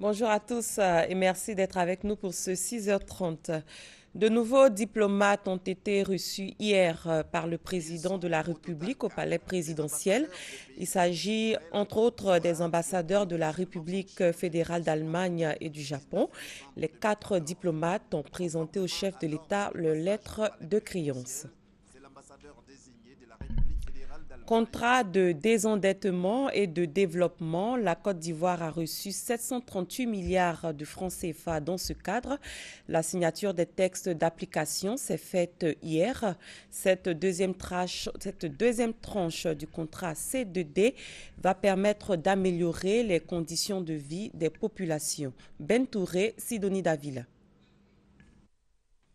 Bonjour à tous et merci d'être avec nous pour ce 6h30. De nouveaux diplomates ont été reçus hier par le président de la République au palais présidentiel. Il s'agit entre autres des ambassadeurs de la République fédérale d'Allemagne et du Japon. Les 4 diplomates ont présenté au chef de l'État leur lettre de créance. Contrat de désendettement et de développement, la Côte d'Ivoire a reçu 738 milliards de francs CFA dans ce cadre. La signature des textes d'application s'est faite hier. Cette deuxième tranche du contrat C2D va permettre d'améliorer les conditions de vie des populations. Ben Touré, Sidonie Davila.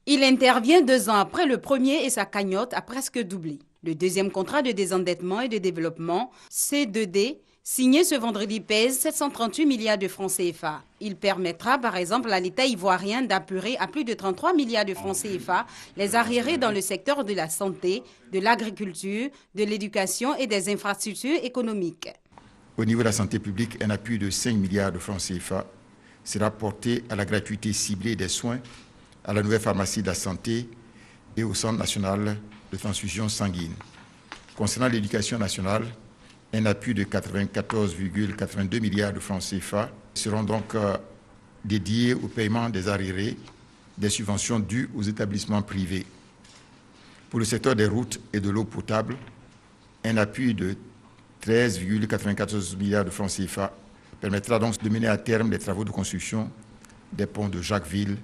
Il intervient 2 ans après le premier et sa cagnotte a presque doublé. Le deuxième contrat de désendettement et de développement, C2D, signé ce vendredi, pèse 738 milliards de francs CFA. Il permettra par exemple à l'État ivoirien d'apurer à plus de 33 milliards de francs CFA les arriérés dans le secteur de la santé, de l'agriculture, de l'éducation et des infrastructures économiques. Au niveau de la santé publique, un appui de 5 milliards de francs CFA sera porté à la gratuité ciblée des soins, à la nouvelle pharmacie de la santé et au Centre national de transfusion sanguine. Concernant l'éducation nationale, un appui de 94,82 milliards de francs CFA seront donc dédiés au paiement des arriérés des subventions dues aux établissements privés. Pour le secteur des routes et de l'eau potable, un appui de 13,94 milliards de francs CFA permettra donc de mener à terme les travaux de construction des ponts de Jacquesville,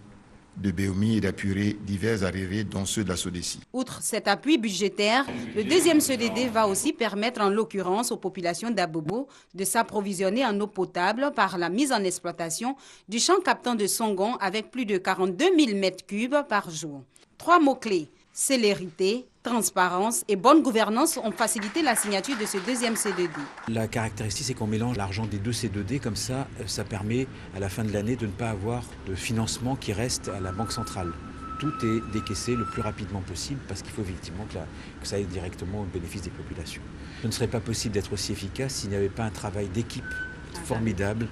de Béomi et d'apurer divers arriérés, dont ceux de la SODECI. Outre cet appui budgétaire, le deuxième CDD va aussi permettre en l'occurrence aux populations d'Abobo de s'approvisionner en eau potable par la mise en exploitation du champ captant de Songon avec plus de 42 000 m3 par jour. 3 mots-clés, célérité, transparence et bonne gouvernance ont facilité la signature de ce deuxième C2D. La caractéristique, c'est qu'on mélange l'argent des 2 C2D, comme ça permet à la fin de l'année de ne pas avoir de financement qui reste à la Banque centrale. Tout est décaissé le plus rapidement possible parce qu'il faut effectivement que ça aille directement au bénéfice des populations. Ce ne serait pas possible d'être aussi efficace s'il n'y avait pas un travail d'équipe formidable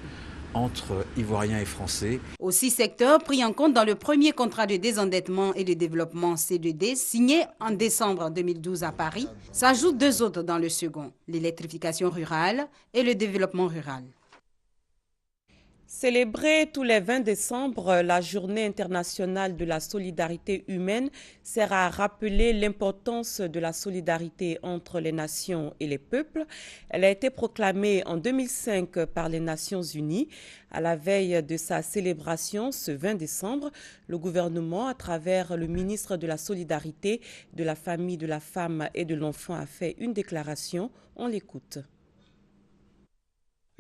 entre Ivoiriens et Français. Aux 6 secteurs pris en compte dans le premier contrat de désendettement et de développement C2D signé en décembre 2012 à Paris, s'ajoutent 2 autres dans le second, l'électrification rurale et le développement rural. Célébrer tous les 20 décembre la Journée internationale de la solidarité humaine sert à rappeler l'importance de la solidarité entre les nations et les peuples. Elle a été proclamée en 2005 par les Nations Unies. À la veille de sa célébration, ce 20 décembre, le gouvernement, à travers le ministre de la Solidarité, de la Famille, de la Femme et de l'Enfant, a fait une déclaration. On l'écoute.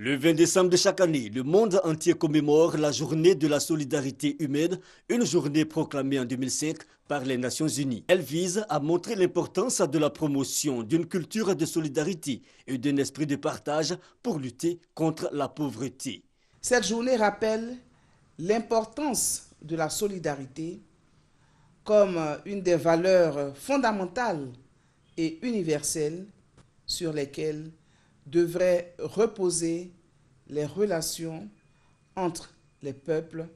Le 20 décembre de chaque année, le monde entier commémore la journée de la solidarité humaine, une journée proclamée en 2005 par les Nations Unies. Elle vise à montrer l'importance de la promotion d'une culture de solidarité et d'un esprit de partage pour lutter contre la pauvreté. Cette journée rappelle l'importance de la solidarité comme une des valeurs fondamentales et universelles sur lesquelles devraient reposer les relations entre les peuples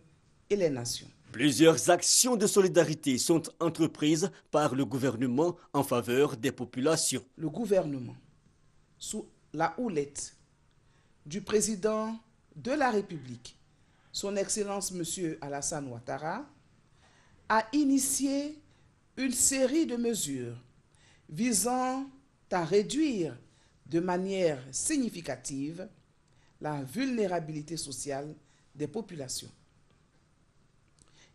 et les nations. Plusieurs actions de solidarité sont entreprises par le gouvernement en faveur des populations. Le gouvernement, sous la houlette du président de la République, son Excellence M. Alassane Ouattara, a initié une série de mesures visant à réduire de manière significative la vulnérabilité sociale des populations.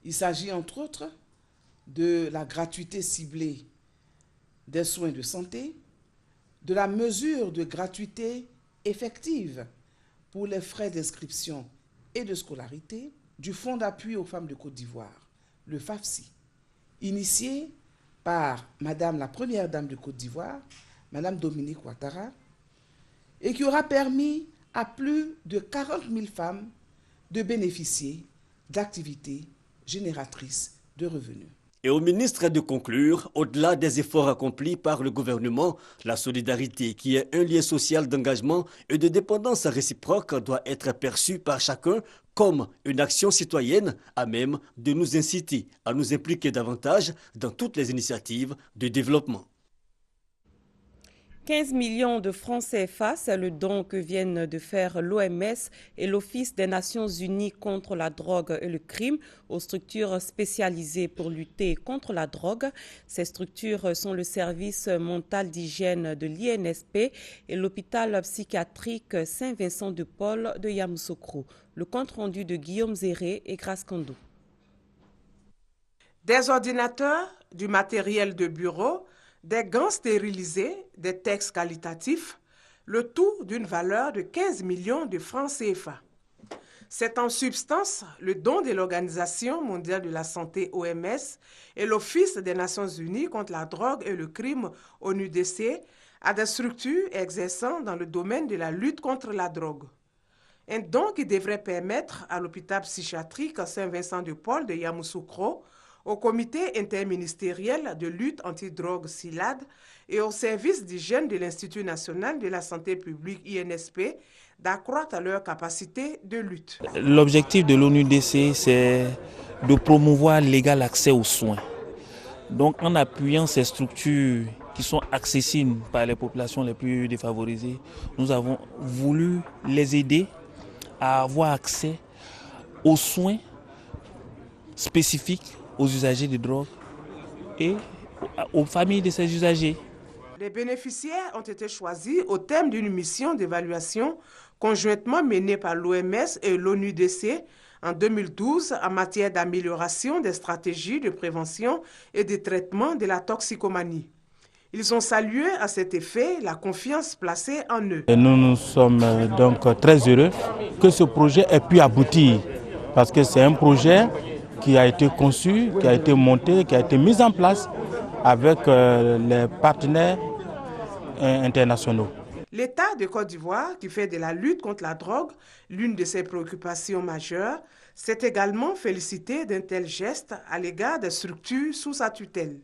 Il s'agit entre autres de la gratuité ciblée des soins de santé, de la mesure de gratuité effective pour les frais d'inscription et de scolarité, du Fonds d'appui aux femmes de Côte d'Ivoire, le FAFSI, initié par Madame la Première Dame de Côte d'Ivoire, Madame Dominique Ouattara, et qui aura permis à plus de 40 000 femmes de bénéficier d'activités génératrices de revenus. Et au ministre de conclure, au-delà des efforts accomplis par le gouvernement, la solidarité, qui est un lien social d'engagement et de dépendance réciproque, doit être perçue par chacun comme une action citoyenne à même de nous inciter à nous impliquer davantage dans toutes les initiatives de développement. 15 millions de francs CFA, c'est le don que viennent de faire l'OMS et l'Office des Nations Unies contre la drogue et le crime aux structures spécialisées pour lutter contre la drogue. Ces structures sont le service mental d'hygiène de l'INSP et l'hôpital psychiatrique Saint-Vincent-de-Paul de Yamoussoukro. Le compte rendu de Guillaume Zéré et Grace Kondo. Des ordinateurs, du matériel de bureau, des gants stérilisés, des textes qualitatifs, le tout d'une valeur de 15 millions de francs CFA. C'est en substance le don de l'Organisation mondiale de la santé OMS et l'Office des Nations Unies contre la drogue et le crime ONUDC à des structures exerçant dans le domaine de la lutte contre la drogue. Un don qui devrait permettre à l'hôpital psychiatrique Saint-Vincent-de-Paul de Yamoussoukro, au comité interministériel de lutte anti-drogue SILAD et au service d'hygiène de l'Institut national de la santé publique INSP d'accroître leur capacité de lutte. L'objectif de l'ONUDC, c'est de promouvoir l'égal accès aux soins. Donc en appuyant ces structures qui sont accessibles par les populations les plus défavorisées, nous avons voulu les aider à avoir accès aux soins spécifiques aux usagers de drogue et aux familles de ces usagers. Les bénéficiaires ont été choisis au thème d'une mission d'évaluation conjointement menée par l'OMS et l'ONUDC en 2012 en matière d'amélioration des stratégies de prévention et de traitement de la toxicomanie. Ils ont salué à cet effet la confiance placée en eux. Et nous sommes donc très heureux que ce projet ait pu aboutir parce que c'est un projet qui a été conçu, qui a été monté, qui a été mis en place avec les partenaires internationaux. L'État de Côte d'Ivoire, qui fait de la lutte contre la drogue l'une de ses préoccupations majeures, s'est également félicité d'un tel geste à l'égard des structures sous sa tutelle.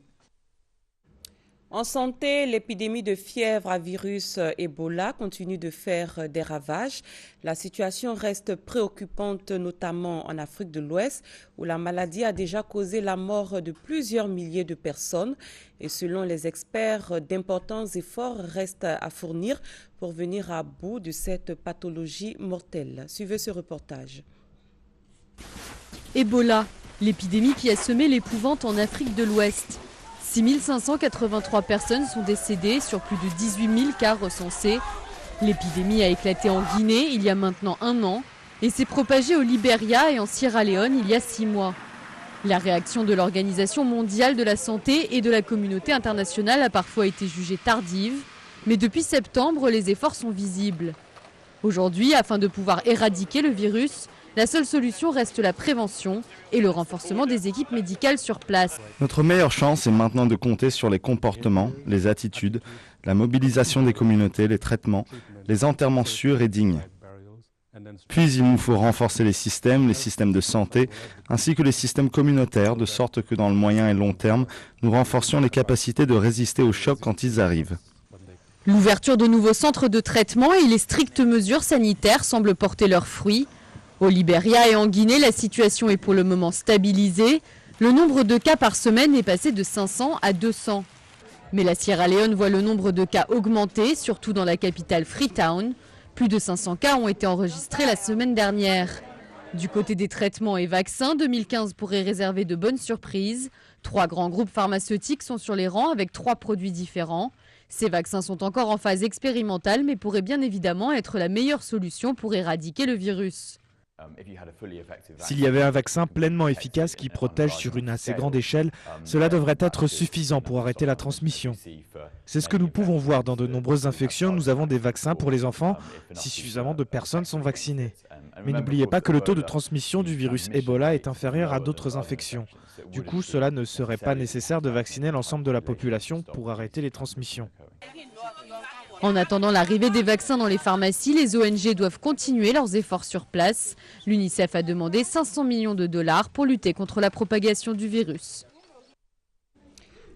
En santé, l'épidémie de fièvre à virus Ebola continue de faire des ravages. La situation reste préoccupante, notamment en Afrique de l'Ouest, où la maladie a déjà causé la mort de plusieurs milliers de personnes. Et selon les experts, d'importants efforts restent à fournir pour venir à bout de cette pathologie mortelle. Suivez ce reportage. Ebola, l'épidémie qui a semé l'épouvante en Afrique de l'Ouest. 6 583 personnes sont décédées sur plus de 18 000 cas recensés. L'épidémie a éclaté en Guinée il y a maintenant 1 an et s'est propagée au Libéria et en Sierra Leone il y a 6 mois. La réaction de l'Organisation mondiale de la santé et de la communauté internationale a parfois été jugée tardive, mais depuis septembre, les efforts sont visibles. Aujourd'hui, afin de pouvoir éradiquer le virus, la seule solution reste la prévention et le renforcement des équipes médicales sur place. Notre meilleure chance est maintenant de compter sur les comportements, les attitudes, la mobilisation des communautés, les traitements, les enterrements sûrs et dignes. Puis il nous faut renforcer les systèmes de santé, ainsi que les systèmes communautaires, de sorte que dans le moyen et long terme, nous renforcions les capacités de résister aux chocs quand ils arrivent. L'ouverture de nouveaux centres de traitement et les strictes mesures sanitaires semblent porter leurs fruits. Au Libéria et en Guinée, la situation est pour le moment stabilisée. Le nombre de cas par semaine est passé de 500 à 200. Mais la Sierra Leone voit le nombre de cas augmenter, surtout dans la capitale Freetown. Plus de 500 cas ont été enregistrés la semaine dernière. Du côté des traitements et vaccins, 2015 pourrait réserver de bonnes surprises. 3 grands groupes pharmaceutiques sont sur les rangs avec 3 produits différents. Ces vaccins sont encore en phase expérimentale, mais pourraient bien évidemment être la meilleure solution pour éradiquer le virus. S'il y avait un vaccin pleinement efficace qui protège sur une assez grande échelle, cela devrait être suffisant pour arrêter la transmission. C'est ce que nous pouvons voir dans de nombreuses infections. Nous avons des vaccins pour les enfants si suffisamment de personnes sont vaccinées. Mais n'oubliez pas que le taux de transmission du virus Ebola est inférieur à d'autres infections. Du coup, cela ne serait pas nécessaire de vacciner l'ensemble de la population pour arrêter les transmissions. En attendant l'arrivée des vaccins dans les pharmacies, les ONG doivent continuer leurs efforts sur place. L'UNICEF a demandé 500 millions de dollars pour lutter contre la propagation du virus.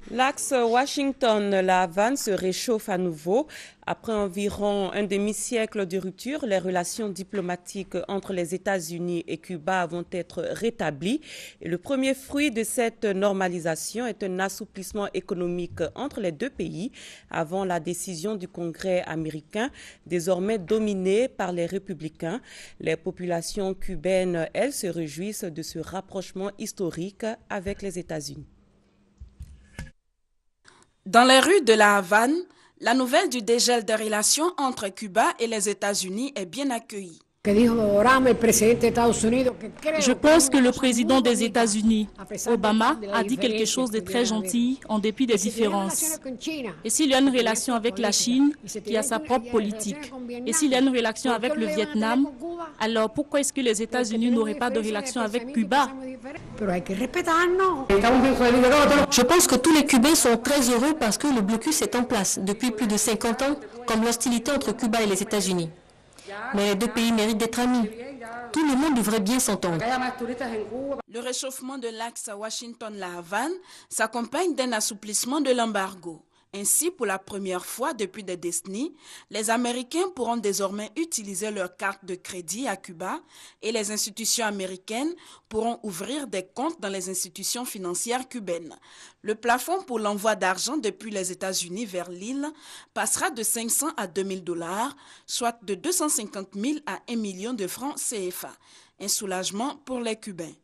L'axe Washington-La Havane se réchauffe à nouveau. Après environ un demi-siècle de rupture, les relations diplomatiques entre les États-Unis et Cuba vont être rétablies. Et le premier fruit de cette normalisation est un assouplissement économique entre les deux pays avant la décision du Congrès américain, désormais dominé par les républicains. Les populations cubaines, elles, se réjouissent de ce rapprochement historique avec les États-Unis. Dans les rues de La Havane, la nouvelle du dégel des relations entre Cuba et les États-Unis est bien accueillie. Je pense que le président des États-Unis, Obama, a dit quelque chose de très gentil en dépit des différences. Et s'il y a une relation avec la Chine, qui a sa propre politique, et s'il y a une relation avec le Vietnam, alors pourquoi est-ce que les États-Unis n'auraient pas de relation avec Cuba? Je pense que tous les Cubains sont très heureux parce que le blocus est en place depuis plus de 50 ans, comme l'hostilité entre Cuba et les États-Unis. Mais les deux pays méritent d'être amis. Tout le monde devrait bien s'entendre. Le réchauffement de l'axe Washington-La Havane s'accompagne d'un assouplissement de l'embargo. Ainsi, pour la première fois depuis des décennies, les Américains pourront désormais utiliser leurs cartes de crédit à Cuba et les institutions américaines pourront ouvrir des comptes dans les institutions financières cubaines. Le plafond pour l'envoi d'argent depuis les États-Unis vers l'île passera de 500 à 2000 $, soit de 250 000 à 1 million de francs CFA. Un soulagement pour les Cubains.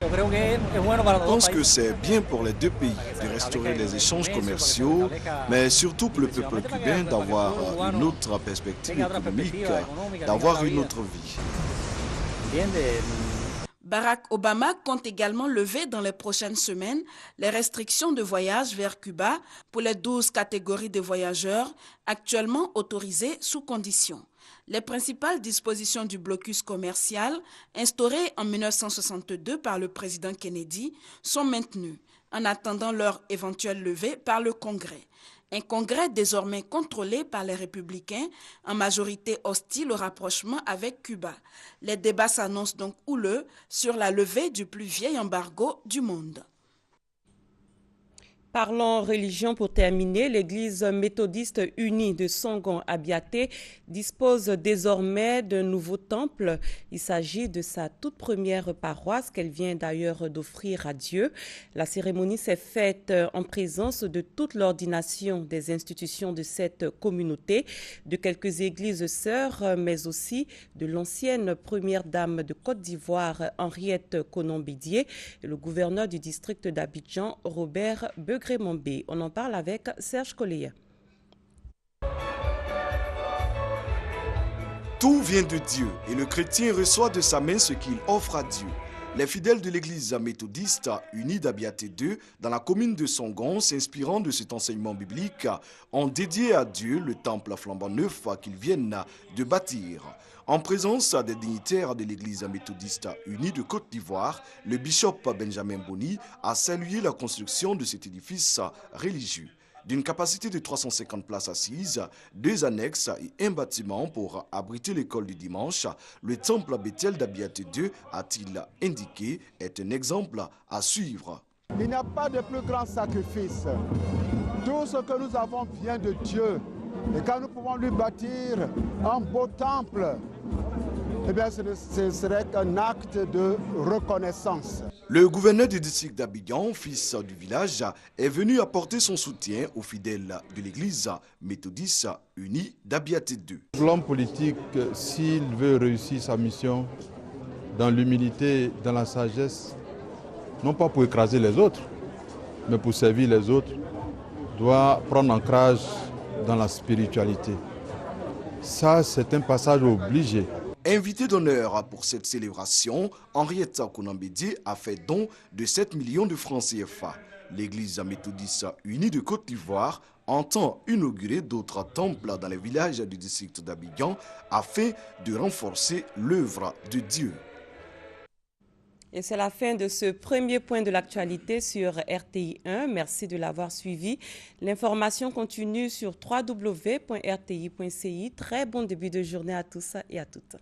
Je pense que c'est bien pour les deux pays de restaurer les échanges commerciaux, mais surtout pour le peuple cubain d'avoir une autre perspective économique, d'avoir une autre vie. Barack Obama compte également lever dans les prochaines semaines les restrictions de voyage vers Cuba pour les 12 catégories de voyageurs actuellement autorisées sous conditions. Les principales dispositions du blocus commercial instaurées en 1962 par le président Kennedy sont maintenues, en attendant leur éventuelle levée par le Congrès. Un Congrès désormais contrôlé par les républicains, en majorité hostile au rapprochement avec Cuba. Les débats s'annoncent donc houleux sur la levée du plus vieil embargo du monde. Parlons religion pour terminer. L'église méthodiste unie de Songon à Biaté dispose désormais d'un nouveau temple. Il s'agit de sa toute première paroisse qu'elle vient d'ailleurs d'offrir à Dieu. La cérémonie s'est faite en présence de toute l'ordination des institutions de cette communauté, de quelques églises sœurs, mais aussi de l'ancienne première dame de Côte d'Ivoire, Henriette Konon-Bédié, et le gouverneur du district d'Abidjan, Robert Begremombe. On en parle avec Serge Collier. Tout vient de Dieu et le chrétien reçoit de sa main ce qu'il offre à Dieu. Les fidèles de l'église méthodiste unie d'Abiaté 2 dans la commune de Songon, s'inspirant de cet enseignement biblique, ont dédié à Dieu le temple flambant neuf qu'ils viennent de bâtir. En présence des dignitaires de l'église méthodiste unie de Côte d'Ivoire, le bishop Benjamin Boni a salué la construction de cet édifice religieux. D'une capacité de 350 places assises, 2 annexes et un bâtiment pour abriter l'école du dimanche, le temple Bethel d'Abiaté 2, a-t-il indiqué, est un exemple à suivre. Il n'y a pas de plus grand sacrifice. Tout ce que nous avons vient de Dieu. Et quand nous pouvons lui bâtir un beau temple, eh bien, ce serait un acte de reconnaissance. Le gouverneur du district d'Abidjan, fils du village, est venu apporter son soutien aux fidèles de l'église méthodiste unie d'Abiaté 2. L'homme politique, s'il veut réussir sa mission dans l'humilité, dans la sagesse, non pas pour écraser les autres, mais pour servir les autres, doit prendre ancrage dans la spiritualité. Ça, c'est un passage obligé. Invité d'honneur pour cette célébration, Henriette Konon-Bédié a fait don de 7 millions de francs CFA. L'église méthodiste unie de Côte d'Ivoire entend inaugurer d'autres temples dans les villages du district d'Abidjan afin de renforcer l'œuvre de Dieu. Et c'est la fin de ce premier point de l'actualité sur RTI 1. Merci de l'avoir suivi. L'information continue sur www.rti.ci. Très bon début de journée à tous et à toutes.